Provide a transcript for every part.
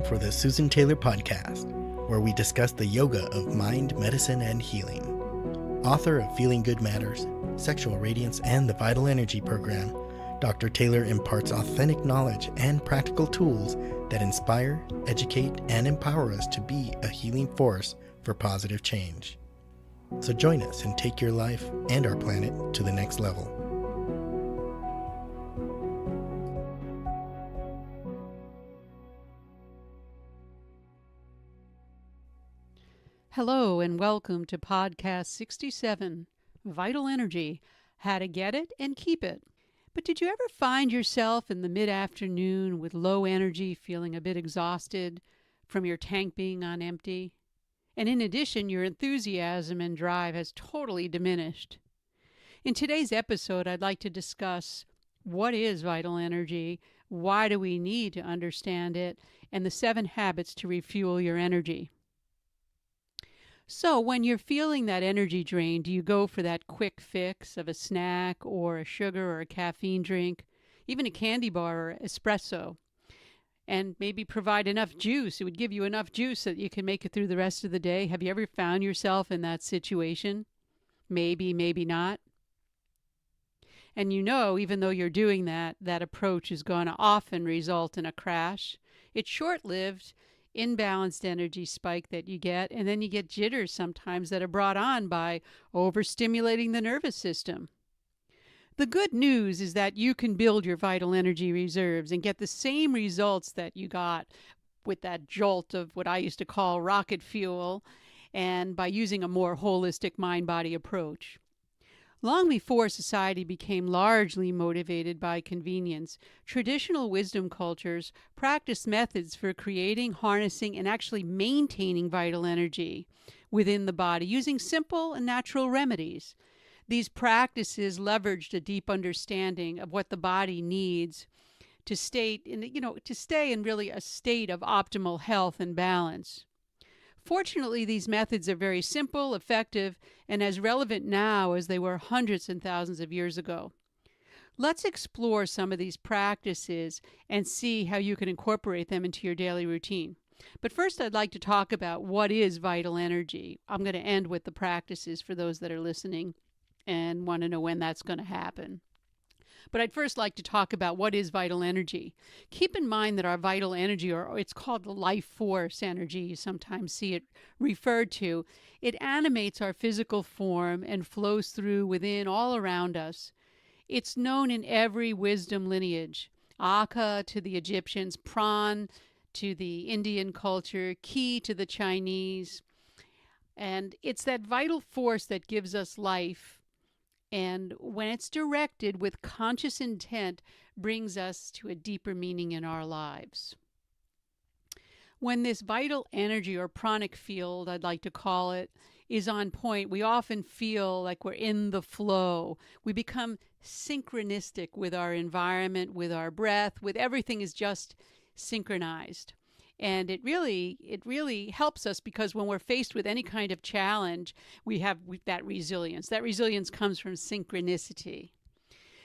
for the Susan Taylor Podcast, where we discuss the yoga of mind, medicine, and healing. Author of Feeling Good Matters, Sexual Radiance, and the Vital Energy Program, Dr. Taylor imparts authentic knowledge and practical tools that inspire, educate, and empower us to be a healing force for positive change. So join us and take your life and our planet to the next level. Hello and welcome to Podcast 67, Vital Energy, How to Get It and Keep It. But did you ever find yourself in the mid-afternoon with low energy, feeling a bit exhausted from your tank being on empty? And in addition, your enthusiasm and drive has totally diminished. In today's episode, I'd like to discuss what is vital energy, why do we need to understand it, and the 7 habits to refuel your energy. So when you're feeling that energy drain, do you go for that quick fix of a snack or a sugar or a caffeine drink, even a candy bar or espresso, and maybe provide enough juice? It would give you enough juice that you can make it through the rest of the day. Have you ever found yourself in that situation? Maybe, maybe not. And you know, even though you're doing that, that approach is going to often result in a crash. It's short-lived, imbalanced energy spike that you get, and then you get jitters sometimes that are brought on by overstimulating the nervous system. The good news is that you can build your vital energy reserves and get the same results that you got with that jolt of what I used to call rocket fuel, and by using a more holistic mind-body approach. Long before society became largely motivated by convenience, traditional wisdom cultures practiced methods for creating, harnessing, and actually maintaining vital energy within the body using simple and natural remedies. These practices leveraged a deep understanding of what the body needs to stay in really a state of optimal health and balance. Fortunately, these methods are very simple, effective, and as relevant now as they were hundreds and thousands of years ago. Let's explore some of these practices and see how you can incorporate them into your daily routine. But first, I'd like to talk about what is vital energy. I'm going to end with the practices for those that are listening and want to know when that's going to happen. But I'd first like to talk about what is vital energy. Keep in mind that our vital energy, or it's called the life force energy, you sometimes see it referred to, it animates our physical form and flows through within all around us. It's known in every wisdom lineage, Aka to the Egyptians, Pran to the Indian culture, Ki to the Chinese. And it's that vital force that gives us life. And when it's directed with conscious intent, brings us to a deeper meaning in our lives. When this vital energy or pranic field, I'd like to call it, is on point, we often feel like we're in the flow. We become synchronistic with our environment, with our breath, with everything is just synchronized. And it really helps us because when we're faced with any kind of challenge, we have that resilience. That resilience comes from synchronicity.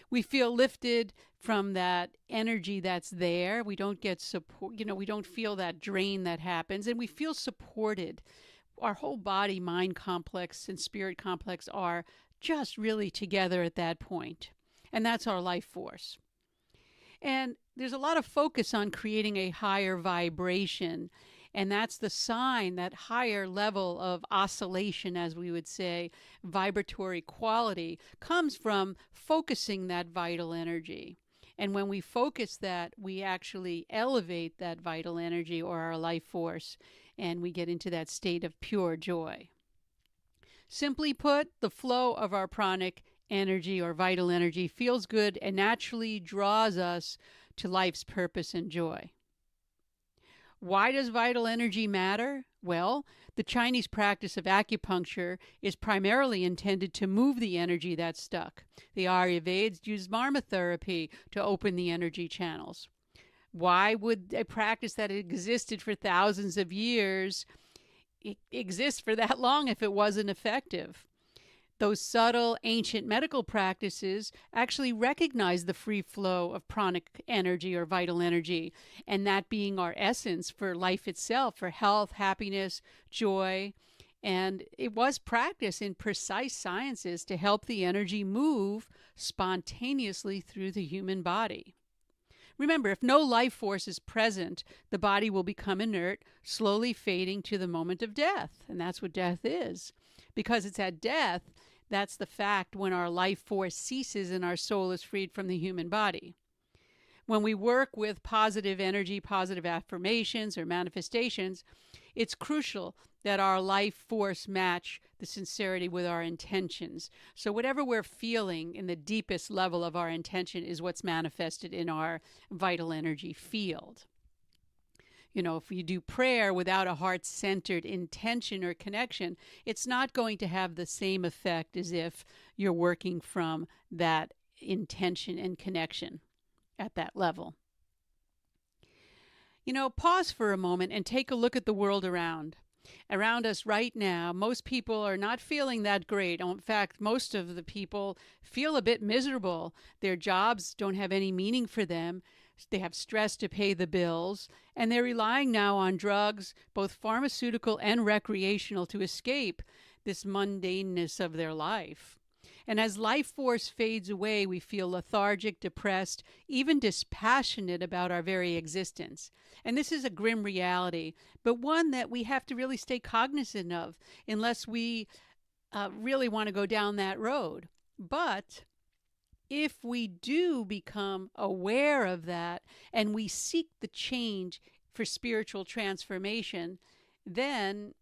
We feel lifted from that energy that's there. We don't get support, we don't feel that drain that happens, and we feel supported. Our whole body, mind complex and spirit complex are just really together at that point. And that's our life force. And there's a lot of focus on creating a higher vibration, and that's the sign, that higher level of oscillation, as we would say, vibratory quality, comes from focusing that vital energy. And when we focus that, we actually elevate that vital energy or our life force, and we get into that state of pure joy. Simply put, the flow of our pranic energy or vital energy feels good and naturally draws us to life's purpose and joy. Why does vital energy matter? Well, the Chinese practice of acupuncture is primarily intended to move the energy that's stuck. The Ayurvedics use aromatherapy to open the energy channels. Why would a practice that existed for thousands of years exist for that long if it wasn't effective? Those subtle ancient medical practices actually recognize the free flow of pranic energy or vital energy, and that being our essence for life itself, for health, happiness, joy. And it was practice in precise sciences to help the energy move spontaneously through the human body. Remember, if no life force is present, the body will become inert, slowly fading to the moment of death. And that's what death is. Because it's at death, that's the fact when our life force ceases and our soul is freed from the human body. When we work with positive energy, positive affirmations or manifestations, it's crucial that our life force match the sincerity with our intentions. So whatever we're feeling in the deepest level of our intention is what's manifested in our vital energy field. You know, if you do prayer without a heart-centered intention or connection, it's not going to have the same effect as if you're working from that intention and connection at that level. You know, pause for a moment and take a look at the world around. Around us right now, most people are not feeling that great. In fact, most of the people feel a bit miserable. Their jobs don't have any meaning for them. They have stress to pay the bills, and they're relying now on drugs, both pharmaceutical and recreational, to escape this mundaneness of their life. And as life force fades away, we feel lethargic, depressed, even dispassionate about our very existence. And this is a grim reality, but one that we have to really stay cognizant of unless we really want to go down that road. But if we do become aware of that and we seek the change for spiritual transformation, then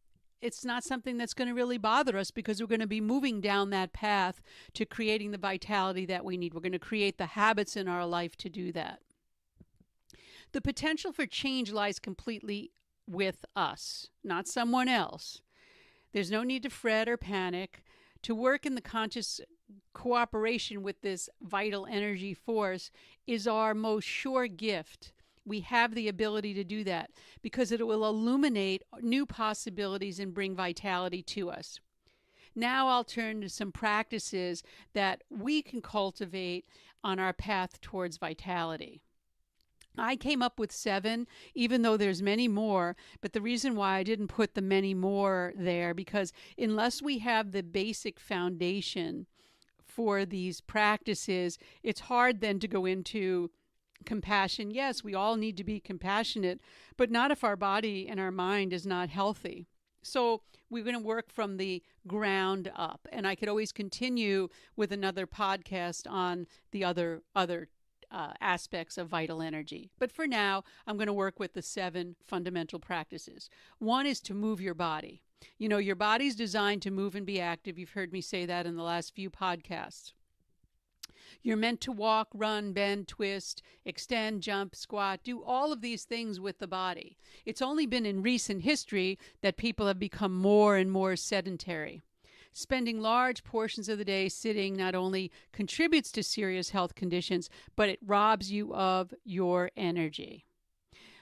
it's not something that's going to really bother us because we're going to be moving down that path to creating the vitality that we need. We're going to create the habits in our life to do that. The potential for change lies completely with us, not someone else. There's no need to fret or panic. To work in the conscious cooperation with this vital energy force is our most sure gift. We have the ability to do that because it will illuminate new possibilities and bring vitality to us. Now I'll turn to some practices that we can cultivate on our path towards vitality. I came up with 7, even though there's many more, but the reason why I didn't put the many more there, because unless we have the basic foundation for these practices, it's hard then to go into compassion. Yes, we all need to be compassionate, but not if our body and our mind is not healthy. So we're going to work from the ground up, and I could always continue with another podcast on the other aspects of vital energy. But for now, I'm going to work with the 7 fundamental practices. One is to move your body. You know, your body's designed to move and be active. You've heard me say that in the last few podcasts. You're meant to walk, run, bend, twist, extend, jump, squat, do all of these things with the body. It's only been in recent history that people have become more and more sedentary. Spending large portions of the day sitting not only contributes to serious health conditions, but it robs you of your energy.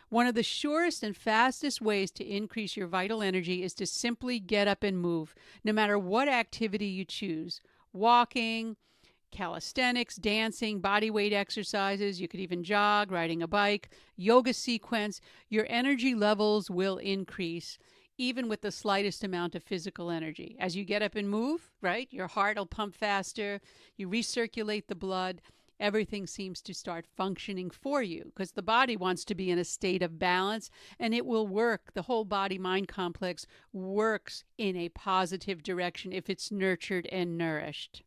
One of the surest and fastest ways to increase your vital energy is to simply get up and move, no matter what activity you choose. Walking, calisthenics, dancing, body weight exercises. You could even jog, riding a bike, yoga sequence. Your energy levels will increase, even with the slightest amount of physical energy. As you get up and move, right, your heart will pump faster, you recirculate the blood, everything seems to start functioning for you because the body wants to be in a state of balance, and it will work. The whole body-mind complex works in a positive direction if it's nurtured and nourished.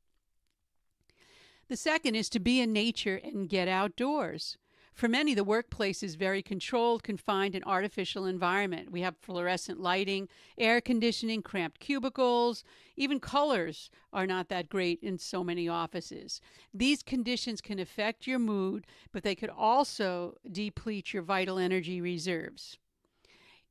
The second is to be in nature and get outdoors. For many, the workplace is very controlled, confined, and artificial environment. We have fluorescent lighting, air conditioning, cramped cubicles. Even colors are not that great in so many offices. These conditions can affect your mood, but they could also deplete your vital energy reserves.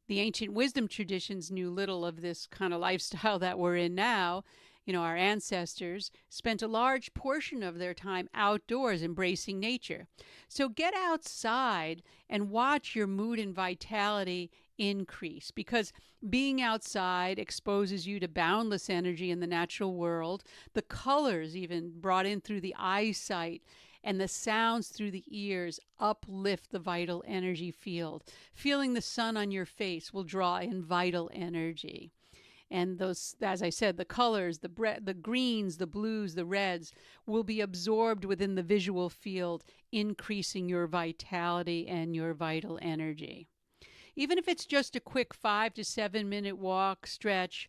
The ancient wisdom traditions knew little of this kind of lifestyle that we're in now. You know, our ancestors spent a large portion of their time outdoors embracing nature. So get outside and watch your mood and vitality increase, because being outside exposes you to boundless energy in the natural world. The colors, even brought in through the eyesight, and the sounds through the ears uplift the vital energy field. Feeling the sun on your face will draw in vital energy. And those, as I said, the colors, the greens, the blues, the reds will be absorbed within the visual field, increasing your vitality and your vital energy. Even if it's just a quick 5 to 7 minute walk, stretch,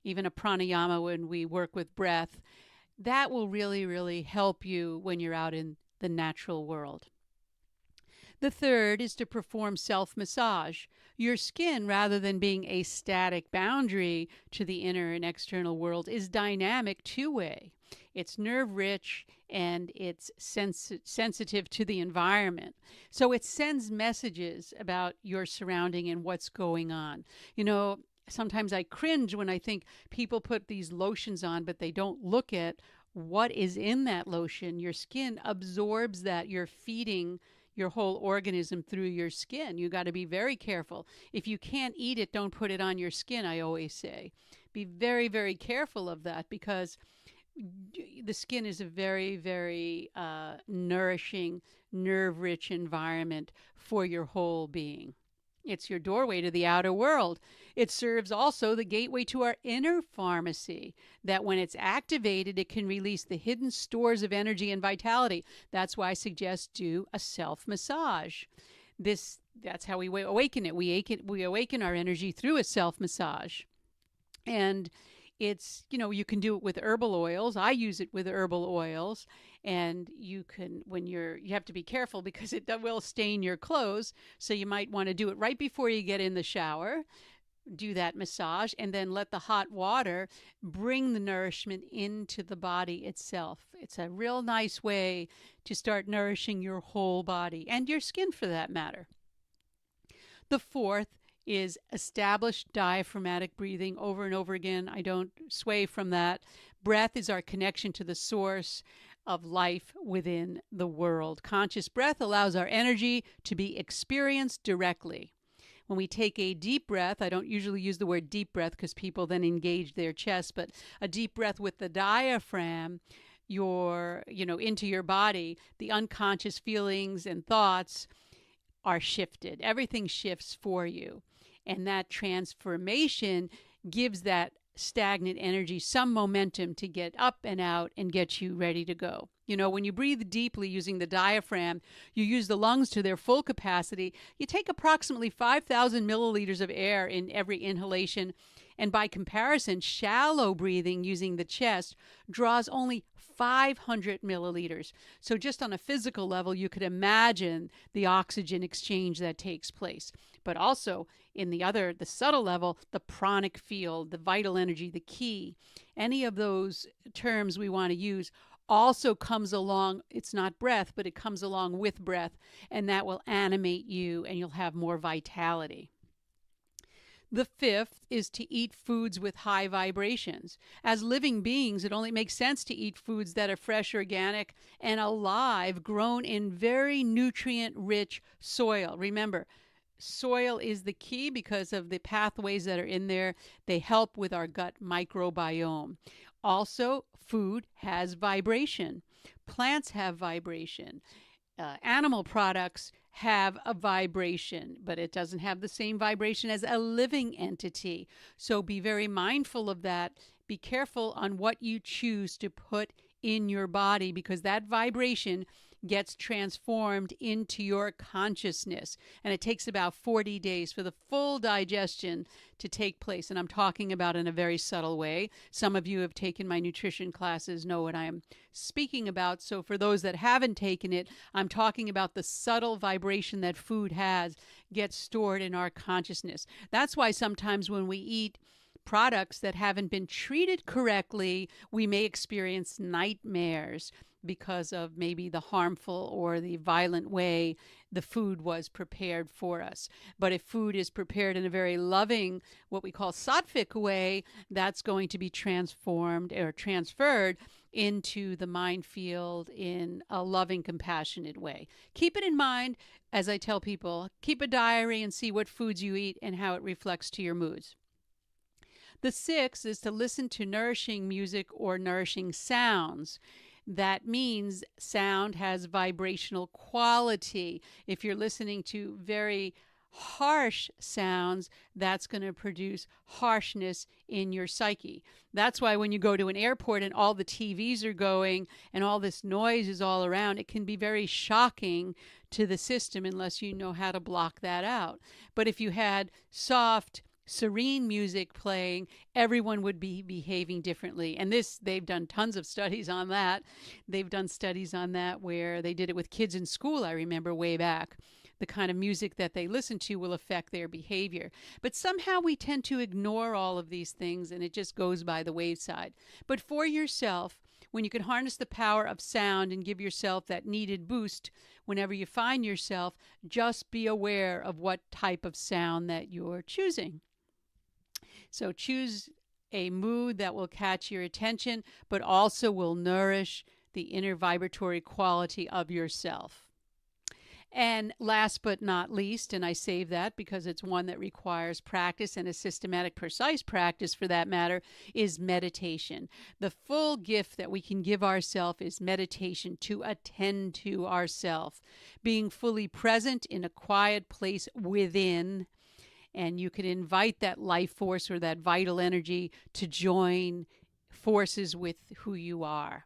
even a pranayama when we work with breath, that will really, really help you when you're out in the natural world. The third is to perform self-massage. Your skin, rather than being a static boundary to the inner and external world, is dynamic two-way. It's nerve-rich and it's sensitive to the environment. So it sends messages about your surrounding and what's going on. You know, sometimes I cringe when I think people put these lotions on, but they don't look at what is in that lotion. Your skin absorbs that. You're feeding your whole organism through your skin. You got to be very careful. If you can't eat it, don't put it on your skin, I always say. Be very, very careful of that, because the skin is a very, very nourishing, nerve-rich environment for your whole being. It's your doorway to the outer world. It serves also the gateway to our inner pharmacy, that when it's activated, it can release the hidden stores of energy and vitality. That's why I suggest do a self-massage. That's how we awaken it. We awaken our energy through a self-massage. And it's, you can do it with herbal oils. I use it with herbal oils. And you can, you have to be careful because it will stain your clothes. So you might want to do it right before you get in the shower. Do that massage and then let the hot water bring the nourishment into the body itself. It's a real nice way to start nourishing your whole body and your skin for that matter. The fourth is established diaphragmatic breathing over and over again. I don't sway from that. Breath is our connection to the source of life within the world. Conscious breath allows our energy to be experienced directly. When we take a deep breath, I don't usually use the word deep breath because people then engage their chest, but a deep breath with the diaphragm, into your body, the unconscious feelings and thoughts are shifted. Everything shifts for you. And that transformation gives that stagnant energy some momentum to get up and out and get you ready to go. When you breathe deeply using the diaphragm, you use the lungs to their full capacity. You take approximately 5,000 milliliters of air in every inhalation. And by comparison, shallow breathing using the chest draws only 500 milliliters. So just on a physical level, you could imagine the oxygen exchange that takes place. But also in the subtle level, the pranic field, the vital energy, the ki, any of those terms we want to use also comes along. It's not breath, but it comes along with breath, and that will animate you and you'll have more vitality. The fifth is to eat foods with high vibrations. As living beings, it only makes sense to eat foods that are fresh, organic, and alive, grown in very nutrient-rich soil. Remember, soil is the key because of the pathways that are in there. They help with our gut microbiome. Also, food has vibration. Plants have vibration. Animal products have a vibration, but it doesn't have the same vibration as a living entity. So be very mindful of that. Be careful on what you choose to put in your body, because that vibration gets transformed into your consciousness. And it takes about 40 days for the full digestion to take place. And I'm talking about in a very subtle way. Some of you have taken my nutrition classes, know what I am speaking about. So for those that haven't taken it, I'm talking about the subtle vibration that food has gets stored in our consciousness. That's why sometimes when we eat products that haven't been treated correctly, we may experience nightmares because of maybe the harmful or the violent way the food was prepared for us. But if food is prepared in a very loving, what we call sattvic way, that's going to be transformed or transferred into the mind field in a loving, compassionate way. Keep it in mind, as I tell people, keep a diary and see what foods you eat and how it reflects to your moods. The sixth is to listen to nourishing music or nourishing sounds. That means sound has vibrational quality. If you're listening to very harsh sounds, that's going to produce harshness in your psyche. That's why when you go to an airport and all the TVs are going and all this noise is all around, it can be very shocking to the system unless you know how to block that out. But if you had soft, serene music playing, everyone would be behaving differently. And they've done tons of studies on that. They've done studies on that where they did it with kids in school, I remember way back. The kind of music that they listen to will affect their behavior. But somehow we tend to ignore all of these things and it just goes by the wayside. But for yourself, when you can harness the power of sound and give yourself that needed boost whenever you find yourself, just be aware of what type of sound that you're choosing. So choose a mood that will catch your attention, but also will nourish the inner vibratory quality of yourself. And last but not least, and I save that because it's one that requires practice and a systematic, precise practice for that matter, is meditation. The full gift that we can give ourselves is meditation, to attend to ourselves, being fully present in a quiet place within. And you can invite that life force or that vital energy to join forces with who you are.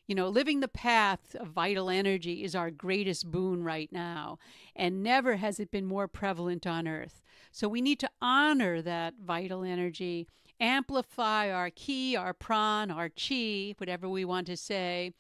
You know, living the path of vital energy is our greatest boon right now, and never has it been more prevalent on Earth. So we need to honor that vital energy, amplify our ki, our pran, our chi, whatever we want to say,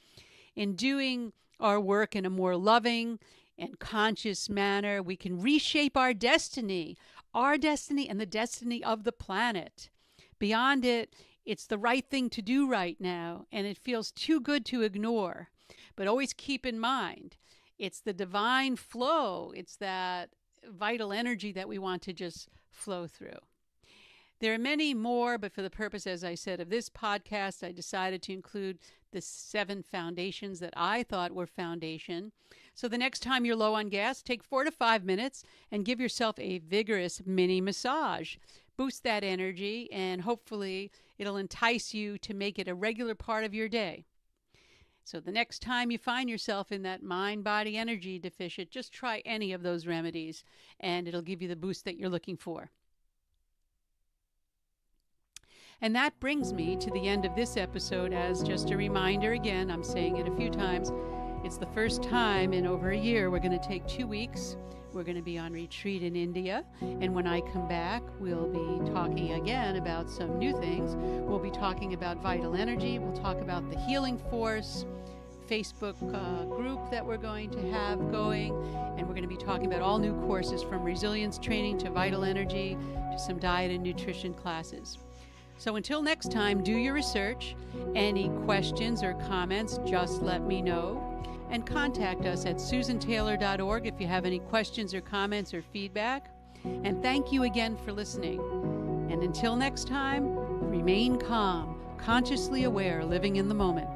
in doing our work in a more loving and conscious manner. We can reshape our destiny and the destiny of the planet. Beyond it, it's the right thing to do right now, and it feels too good to ignore. But always keep in mind, it's the divine flow. It's that vital energy that we want to just flow through. There are many more, but for the purpose, as I said, of this podcast, I decided to include the 7 foundations that I thought were foundation. So the next time you're low on gas, take 4 to 5 minutes and give yourself a vigorous mini massage. Boost that energy, and hopefully it'll entice you to make it a regular part of your day. So the next time you find yourself in that mind-body energy deficit, just try any of those remedies, and it'll give you the boost that you're looking for. And that brings me to the end of this episode. As just a reminder, again, I'm saying it a few times, it's the first time in over a year we're going to take 2 weeks. We're going to be on retreat in India, and when I come back, we'll be talking again about some new things. We'll be talking about vital energy. We'll talk about the Healing Force Facebook group that we're going to have going, and we're going to be talking about all new courses from resilience training to vital energy to some diet and nutrition classes. So until next time, do your research. Any questions or comments, just let me know. And contact us at susantaylor.org if you have any questions or comments or feedback. And thank you again for listening. And until next time, remain calm, consciously aware, living in the moment.